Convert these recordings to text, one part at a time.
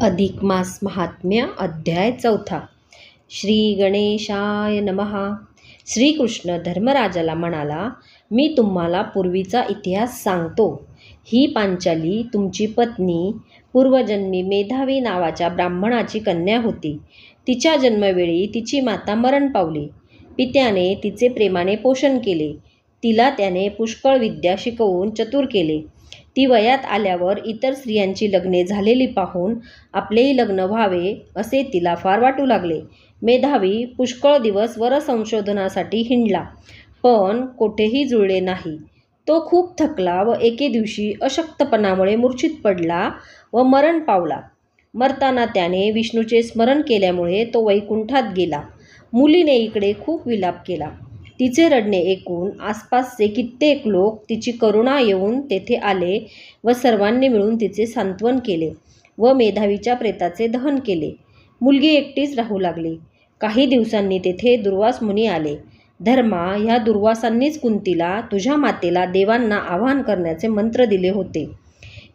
अधिक मास महात्म्य अध्याय 4. श्री गणेशाय नमः. श्रीकृष्ण धर्मराजाला म्हणाला, मी तुम्हाला पूर्वीचा इतिहास सांगतो. ही पांचाली तुमची पत्नी पूर्वजन्मी मेधावी नावाच्या ब्राह्मणाची कन्या होती. तिच्या जन्मवेळी तिची माता मरण पावली. पित्याने तिचे प्रेमाने पोषण केले. तिला त्याने पुष्कळ विद्या शिकवून चतुर केले. ती वयात आल्यावर इतर स्त्रियांची लग्ने झालेली पाहून आपलेही लग्न व्हावे असे तिला फार वाटू लागले. मेधावी पुष्कळ दिवस वरसंशोधनासाठी हिंडला, पण कोठेही जुळले नाही. तो खूप थकला व एके दिवशी अशक्तपणामुळे मूर्छित पडला व मरण पावला. मरताना त्याने विष्णूचे स्मरण केल्यामुळे तो वैकुंठात गेला. मुलीने इकडे खूप विलाप केला. तिचे रडणे ऐकून आसपासचे कित्येक लोक तिची करुणा येऊन तेथे आले व सर्वांनी मिळून तिचे सांत्वन केले व मेधावीच्या प्रेताचे दहन केले. मुलगी एकटीच राहू लागली. काही दिवसांनी तेथे दुर्वास मुनी आले. धर्मा, ह्या दुर्वासांनीच कुंतीला तुझ्या मातेला देवांना आवाहन करण्याचे मंत्र दिले होते.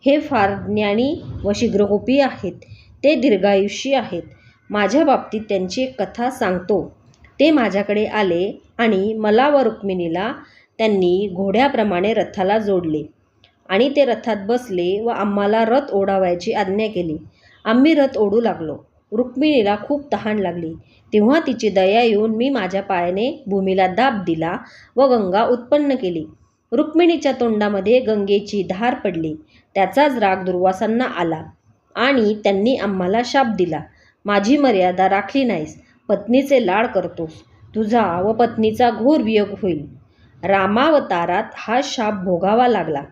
हे फार ज्ञानी व शीघ्रकोपी आहेत. ते दीर्घायुषी आहेत. माझ्या बाबतीत त्यांची एक कथा सांगतो. ते माझ्याकडे आले आणि मला व रुक्मिणीला त्यांनी घोड्याप्रमाणे रथाला जोडले आणि ते रथात बसले व आम्हाला रथ ओढावायची आज्ञा केली. आम्ही रथ ओढू लागलो. रुक्मिणीला खूप तहान लागली. तेव्हा तिची दया येऊन मी माझ्या पायाने भूमीला दाब दिला व गंगा उत्पन्न केली. रुक्मिणीच्या तोंडामध्ये गंगेची धार पडली. त्याचाच राग दुर्वासांना आला आणि त्यांनी आम्हाला शाप दिला. माझी मर्यादा राखली नाहीस. पत्नीचे लाड करतोस. तुझा व पत्नीचा घोर वियोग होईल. रामावतारात हा शाप भोगावा लागला.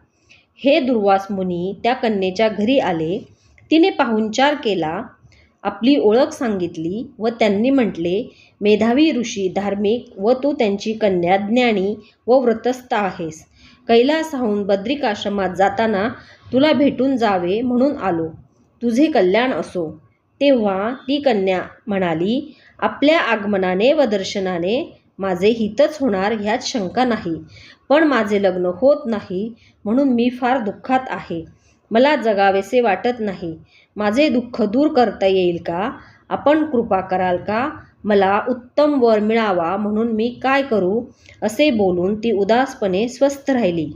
हे दुर्वास मुनी त्या कन्येच्या घरी आले. तिने पाहुणचार केला, आपली ओळख सांगितली व त्यांनी म्हटले, मेधावी ऋषी धार्मिक व तू त्यांची कन्या ज्ञानी व व्रतस्थ आहेस. कैलासाहून बद्रिकाश्रमात जाताना तुला भेटून जावे म्हणून आलो. तुझे कल्याण असो. तेव्हा ती कन्या म्हणाली, आपल्या आगमनाने व दर्शनाने माझे हितच होणार ह्यात शंका नाही, पण माझे लग्न होत नाही म्हणून मी फार दुःखात आहे. मला जगावेसे वाटत नाही. माझे दुःख दूर करता येईल का? आपण कृपा कराल का? मला उत्तम वर मिळावा म्हणून मी काय करू? असे बोलून ती उदासपणे स्वस्थ राहिली.